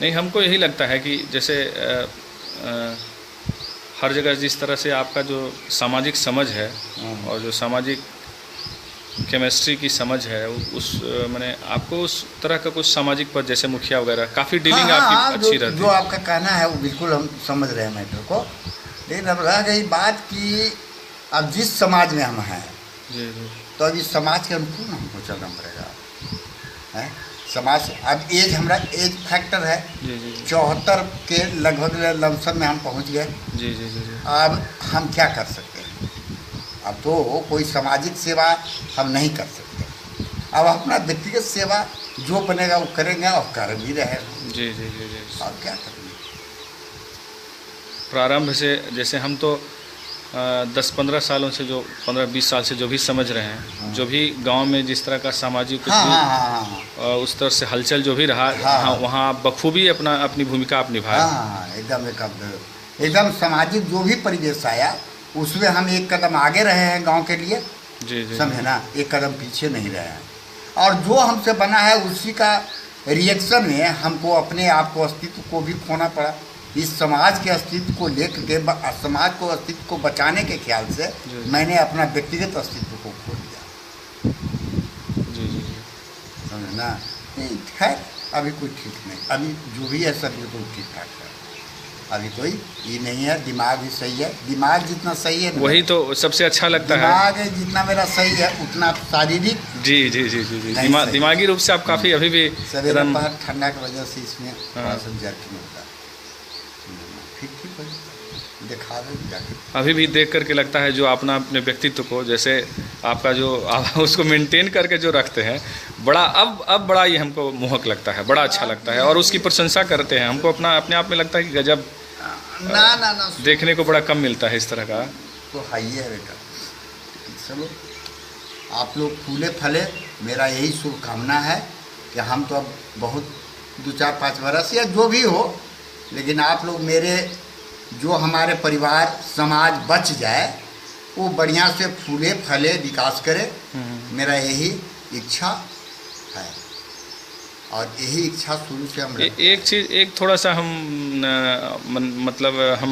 नहीं, हमको यही लगता है कि जैसे हर जगह जिस तरह से आपका जो सामाजिक समझ है और जो सामाजिक केमिस्ट्री की समझ है, उस मैंने आपको उस तरह का कुछ सामाजिक पद जैसे मुखिया वगैरह काफ़ी डीलिंग आपकी अच्छी रहती है। जो आपका कहना है वो बिल्कुल हम समझ रहे हैं मैटर को, लेकिन अब रह गई बात कि अब जिस समाज में हम हैं जी जी, तो अब इस समाज के अनुकूल हमको चलना पड़ेगा है। समाज अब एज हमारा एज फैक्टर है जी जी 74 के लगभग लमसम में हम पहुंच गए। जी जी जी जी, अब हम क्या कर सकते हैं? अब तो कोई सामाजिक सेवा हम नहीं कर सकते। अब अपना व्यक्तिगत सेवा जो बनेगा वो करेंगे और कर भी रहे हैं। जी जी जी जी। और क्या करेंगे? प्रारंभ से जैसे हम तो 10-15 सालों से, जो 15-20 साल से जो भी समझ रहे हैं, जो भी गांव में जिस तरह का सामाजिक कुछ भी उस तरह से हलचल जो भी रहा, वहाँ बखूबी अपनी भूमिका आप निभाए। एकदम एकदम सामाजिक जो भी परिवेश आया उसमें हम एक कदम आगे रहे हैं गांव के लिए। जी जी, समझे ना, एक कदम पीछे नहीं रहे हैं। और जो हमसे बना है उसी का रिएक्शन में हमको अपने आप को, अस्तित्व को भी खोना पड़ा। इस समाज के अस्तित्व को लेकर के, समाज को अस्तित्व को बचाने के ख्याल से मैंने अपना व्यक्तिगत अस्तित्व को खो दिया। जी जी, समझे ना। खैर अभी कुछ ठीक नहीं, अभी जो भी है सब बिल्कुल ठीक ठाक है। अभी कोई ये नहीं है, दिमाग भी सही है। दिमाग जितना सही है वही तो सबसे अच्छा लगता है। दिमाग जितना मेरा सही है उतना शारीरिक जी जी जी जी जी, दिमागी रूप से आप काफ़ी अभी भी सवेरे पहर ठंडा की वजह से इसमें थोड़ा सा जर्किंग होता है। ठीक हो दिखा दे जाके। अभी भी देख करके लगता है जो अपने व्यक्तित्व को, जैसे आपका जो आप उसको मेंटेन करके जो रखते हैं, बड़ा अब बड़ा ये हमको मोहक लगता है, बड़ा अच्छा लगता है और उसकी प्रशंसा करते हैं। हमको अपने आप में लगता है कि गजब ना देखने को बड़ा कम मिलता है इस तरह का। तो है ही है बेटा। चलो आप लोग फूले फले, मेरा यही शुभकामना है कि हम तो अब बहुत 2-4-5 बरस या जो भी हो, लेकिन आप लोग मेरे जो हमारे परिवार समाज बच जाए वो बढ़िया से फूले फले विकास करे। मेरा यही इच्छा है और यही इच्छा शुरू से हम एक चीज़, एक थोड़ा सा हम मतलब हम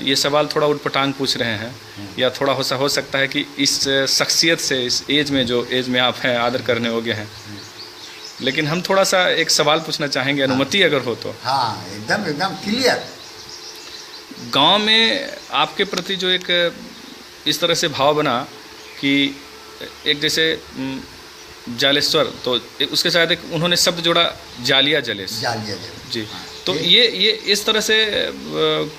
ये सवाल थोड़ा उटपटांग पूछ रहे हैं, या थोड़ा हो सकता है कि इस शख्सियत से, इस एज में, जो एज में आप हैं, आदर करने योग्य हैं, लेकिन हम थोड़ा सा एक सवाल पूछना चाहेंगे, अनुमति अगर हो तो। हाँ एकदम क्लियर। गांव में आपके प्रति जो एक इस तरह से भाव बना कि एक जैसे जालेश्वर, तो उसके साथ एक उन्होंने शब्द जोड़ा जालिया जलेस जी। हाँ, तो ये इस तरह से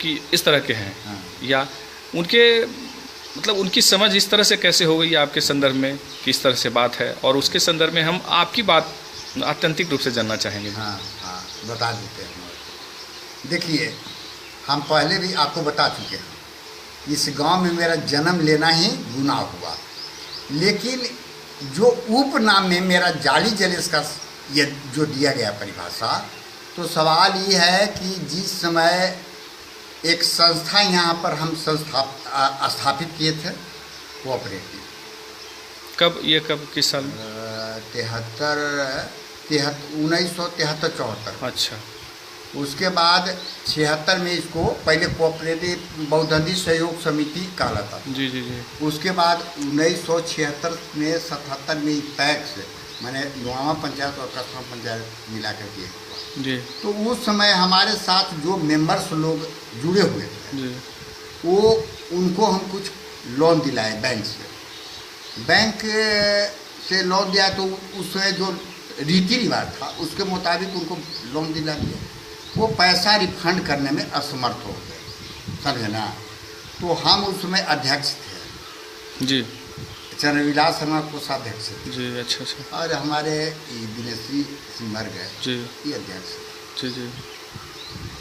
कि इस तरह के हैं। हाँ, या उनके मतलब उनकी समझ इस तरह से कैसे हो गई आपके संदर्भ में, किस तरह से बात है, और उसके संदर्भ में हम आपकी बात आत्यंतिक रूप से जानना चाहेंगे। हाँ बता देते हैं। देखिए, हम पहले भी आपको बता चुके हैं, इस गांव में मेरा जन्म लेना ही गुनाह हुआ, लेकिन जो उपनाम में मेरा जाली जलेस का ये जो दिया गया परिभाषा, तो सवाल ये है कि जिस समय एक संस्था यहाँ पर हम स्थापित किए थे, कोऑपरेटिव। कब किस साल? 1973-74। अच्छा। उसके बाद 76 में इसको पहले कोऑपरेटिव बहुधंधी सहयोग समिति कहा था। जी जी जी। उसके बाद 1976 में 77 में पैक्स, मैंने नुआवा पंचायत और कस्बा पंचायत मिला कर दिए जी। तो उस समय हमारे साथ जो मेंबर्स लोग जुड़े हुए थे जी, वो उनको हम कुछ लोन दिलाए बैंक से। बैंक से लोन दिया तो उसमें जो रीति रिवाज था उसके मुताबिक उनको लोन दिला दिया। वो पैसा रिफंड करने में असमर्थ हो गए, समझे ना। तो हम उसमें अध्यक्ष थे जी, चंद्रविलास शर्मा कोषाध्यक्ष जी। अच्छा। और हमारे दिनेश्री सिंह मर गए जी, ये अध्यक्ष जी जी।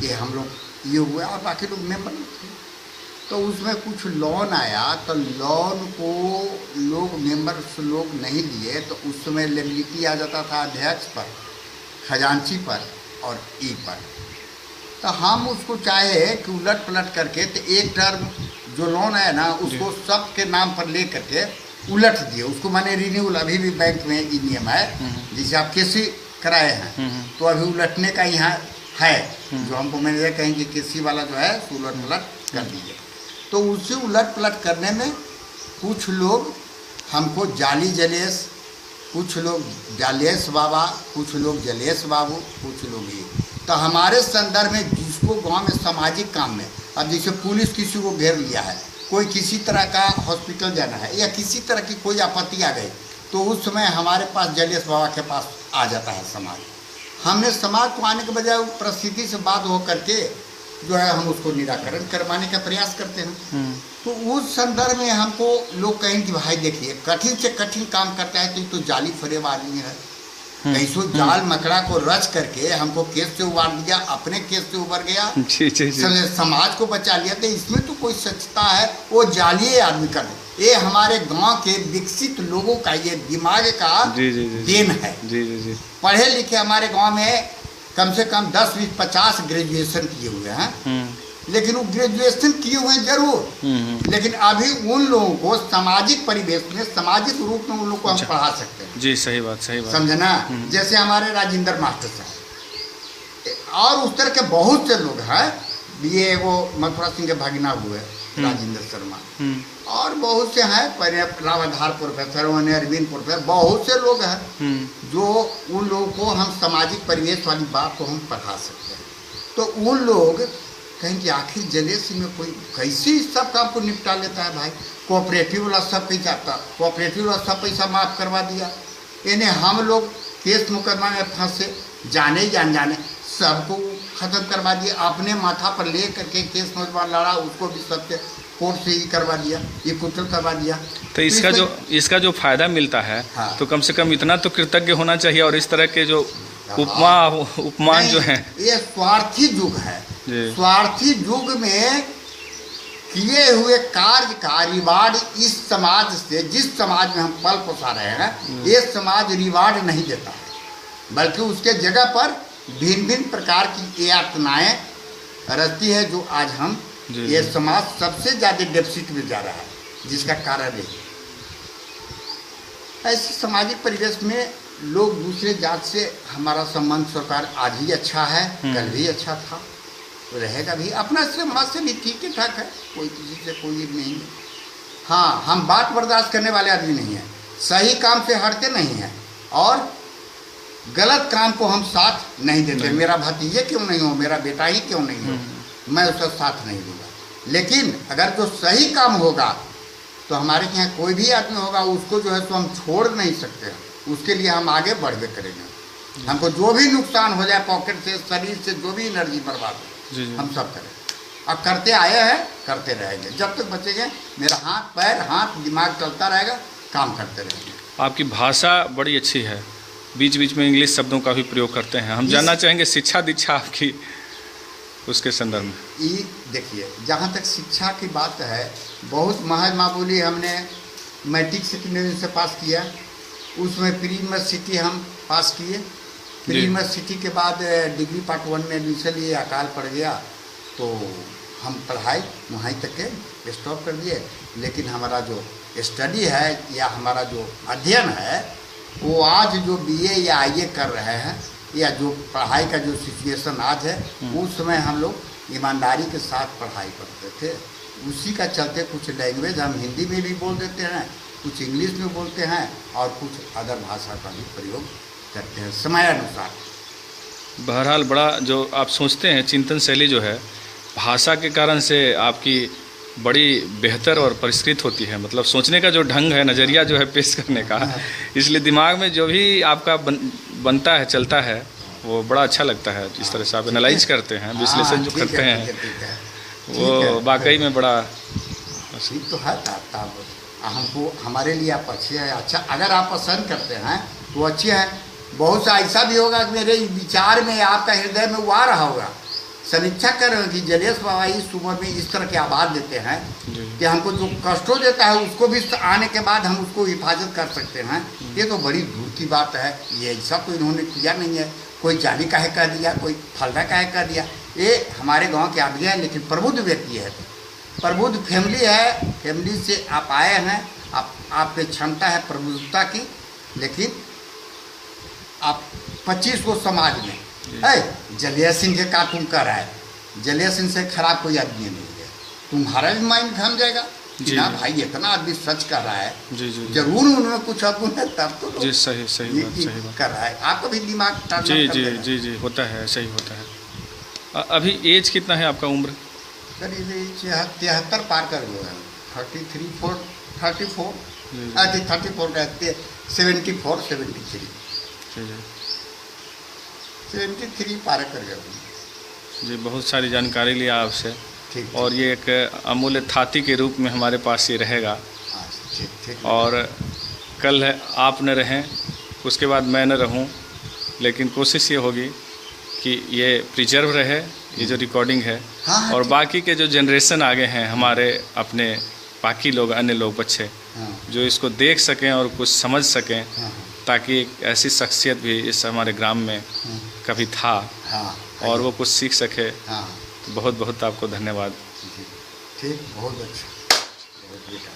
ये हम लोग ये हुआ और बाकी लोग मेंबर थे। तो उसमें कुछ लोन आया, तो लोन को लोग मेंबर्स लोग नहीं लिए, तो उस समय लेबिलिटी आ जाता था अध्यक्ष पर, खजांची पर और ई पर। तो हम उसको चाहे कि उलट पलट करके, तो एक टर्म जो लोन है ना उसको सबके नाम पर ले करके उलट दिए उसको, माने रिन्यूअल। अभी भी बैंक में ये नियम है, जैसे आप किसी कराए हैं, तो अभी उलटने का यहाँ है, जो हमको मैनेजर कहेंगे कृषि वाला जो है उलट पलट कर दीजिए। तो उसी उलट पलट करने में कुछ लोग हमको जाली जलेश, कुछ लोग जालेश बाबा, कुछ लोग जलेश बाबू, कुछ लोग ये। तो हमारे संदर्भ में जिसको गांव में सामाजिक काम में, अब जैसे पुलिस किसी को घेर लिया है, कोई किसी तरह का हॉस्पिटल जाना है या किसी तरह की कोई आपत्ति आ गई, तो उस समय हमारे पास जलेश बाबा के पास आ जाता है समाज। हमने समाज को आने के बजाय परिस्थिति से बात हो करके जो है हम उसको निराकरण करवाने का प्रयास करते हैं। तो उस संदर्भ में हमको लोग कहें कि भाई देखिए कठिन से कठिन काम करता है, तो ये तो जाली फरेब आदमी है, कैसो जाल मकड़ा को रच करके हमको केस से उबार दिया, अपने केस से उबर गया, समाज को बचा लिया। तो इसमें तो कोई सच्चता है, वो जाली आदमी कर दे। ये हमारे गांव के विकसित लोगों का ये दिमाग का देन है। पढ़े लिखे हमारे गांव में कम से कम 10, 20, 50 ग्रेजुएशन किए हुए हैं, लेकिन वो ग्रेजुएशन किए हुए हैं जरूर, लेकिन अभी उन लोगों को सामाजिक परिवेश में, सामाजिक रूप में उन लोगों को हम पढ़ा सकते हैं। जी सही बात, सही बात, समझना। जैसे हमारे राजेंद्र मास्टर साहब और उस तरह के बहुत से लोग हैं, ये वो मथुरा सिंह के भगना हुए राजेंद्र शर्मा, और बहुत से हैं रावधार प्रोफेसर, अरविंद प्रोफेसर, बहुत से लोग हैं जो उन लोगों को हम सामाजिक परिवेश वाली बात को हम पढ़ा सकते हैं। तो उन लोग कहें कि आखिर जलेश में कोई कैसे इस सब काम को निपटा लेता है भाई, कोऑपरेटिव वाला सब पैसा आता, कोऑपरेटिव वाला सब पैसा माफ़ करवा दिया, यानी हम लोग केस मुकदमा में फंसे, जाने जाने सबको ख़त्म करवा दिया, अपने माथा पर ले करके केस मुकदमा लड़ा, उसको भी सबसे कोर्ट से ही करवा दिया, ये कुचल करवा दिया। तो इसका जो फायदा मिलता है, हाँ, तो कम से कम इतना तो कृतज्ञ होना चाहिए। और इस तरह के जो उपमान जो है, ये स्वार्थी युग है। स्वार्थी युग में किए हुए कार्य का रिवार्ड इस समाज से, जिस समाज में हम पल पोसा रहे हैं, ये समाज रिवार्ड नहीं देता है, बल्कि उसके जगह पर भिन्न भिन्न प्रकार की यातनाएं रचती है, जो आज हम ये समाज सबसे ज़्यादा डेफिसिट में जा रहा है, जिसका कारण है ऐसे सामाजिक परिवेश में लोग दूसरे जात से हमारा संबंध सरकार आज ही अच्छा है, कल भी अच्छा था, तो रहेगा भी। अपना समाज से भी ठीक ठाक है, कोई किसी से कोई नहीं है। हाँ, हम बात बर्दाश्त करने वाले आदमी नहीं हैं, सही काम से हटते नहीं हैं, और गलत काम को हम साथ नहीं देते। मेरा भतीजे क्यों नहीं हो, मेरा बेटा ही क्यों नहीं हो, मैं उसका साथ नहीं दूंगा। लेकिन अगर जो सही काम होगा तो हमारे यहाँ कोई भी आदमी होगा, उसको जो है तो हम छोड़ नहीं सकते हैं, उसके लिए हम आगे बढ़वे करेंगे। हमको जो भी नुकसान हो जाए पॉकेट से, शरीर से, जो भी एनर्जी बर्बाद हो, हम सब करें। अब करते आए हैं, करते रहेंगे जब तक बचेंगे। मेरा हाथ दिमाग चलता रहेगा, काम करते रहेंगे। आपकी भाषा बड़ी अच्छी है, बीच बीच में इंग्लिश शब्दों का भी प्रयोग करते हैं। हम जानना चाहेंगे शिक्षा दीक्षा आपकी उसके संदर्भ में। ये देखिए, जहाँ तक शिक्षा की बात है, बहुत महज मामूली हमने मैट्रिक सेकेंडरी से पास किया, उसमें प्री यूनिवर्सिटी हम पास किए। प्री यूनिवर्सिटी के बाद डिग्री पार्ट 1 में एडमिशन लिए, अकाल पड़ गया, तो हम पढ़ाई वहीं तक के स्टॉप कर दिए। लेकिन हमारा जो स्टडी है या हमारा जो अध्ययन है, वो आज जो BA या IA कर रहे हैं, या जो पढ़ाई का जो सिचुएशन आज है, उस समय हम लोग ईमानदारी के साथ पढ़ाई करते थे। उसी का चलते कुछ लैंग्वेज हम हिंदी में भी बोल देते हैं, कुछ इंग्लिश में बोलते हैं, और कुछ अदर भाषा का भी प्रयोग करते हैं समय अनुसार। बहरहाल बड़ा जो आप सोचते हैं, चिंतन शैली जो है भाषा के कारण से आपकी बड़ी बेहतर और परिष्कृत होती है। मतलब सोचने का जो ढंग है, नज़रिया जो है पेश करने का, इसलिए दिमाग में जो भी आपका बनता है, चलता है, वो बड़ा अच्छा लगता है। जिस तरह से आप एनालाइज करते हैं, विश्लेषण जो करते हैं, वो वाकई में बड़ा ठीक तो है। हमको, हमारे लिए आप अच्छे हैं, अच्छा अगर आप पसंद करते हैं तो अच्छे हैं। बहुत सा ऐसा भी होगा कि मेरे विचार में, आपका हृदय में वो आ रहा होगा, समीक्षा कर रहे हो कि जलेश बाबा इस उम्र में इस तरह की आवाज़ देते हैं कि हमको जो कष्टों देता है, उसको भी आने के बाद हम उसको हिफाजत कर सकते हैं। ये तो बड़ी दूर की बात है। ये ऐसा तो इन्होंने किया नहीं है, कोई जाली काहे कह दिया, कोई फलना काहे कह दिया। ये हमारे गांव के आदमी हैं, लेकिन प्रबुद्ध व्यक्ति है, प्रबुद्ध फैमिली है। फैमिली से आप आए हैं, आप पे क्षमता है प्रबुद्धता की, लेकिन आप 25 को समाज में है जलिया सिंह के का तुम कर रहा है, जलिया सिंह से खराब कोई आदमी नहीं है, तुम्हारा भी माइंड घम जाएगा कि ना भाई इतना आदमी सच कर रहा है, जी जी जरूर उन्होंने कुछ अगुण है तब तो जी, सही सही बात, सही बात कर रहा है, आपका भी दिमाग टर्न जी कर जी देगा। जी जी, होता है, सही होता है। अभी एज कितना है आपका, उम्र? करीब 73 पार कर गए हैं, 34 34 जी, जी। 34 रहते 74 73 जी जी 73 पार कर गए। जी, बहुत सारी जानकारी लिया आपसे, ठीक और ये एक अमूल्य थाती के रूप में हमारे पास ये रहेगा, हाँ, ठीक ठीक। और कल आप न रहें, उसके बाद मैं न रहूं, लेकिन कोशिश ये होगी कि ये प्रिजर्व रहे, ये जो रिकॉर्डिंग है, हाँ, और ठीक। बाकी के जो जनरेशन आगे हैं हमारे अपने बाकी लोग, अन्य लोग, बच्चे हाँ, जो इसको देख सकें और कुछ समझ सकें, हाँ, ताकि एक ऐसी शख्सियत भी इस हमारे ग्राम में हाँ, कभी था हाँ, और वो कुछ सीख सके। हाँ, बहुत बहुत आपको धन्यवाद। ठीक, बहुत अच्छा, बहुत बेटा।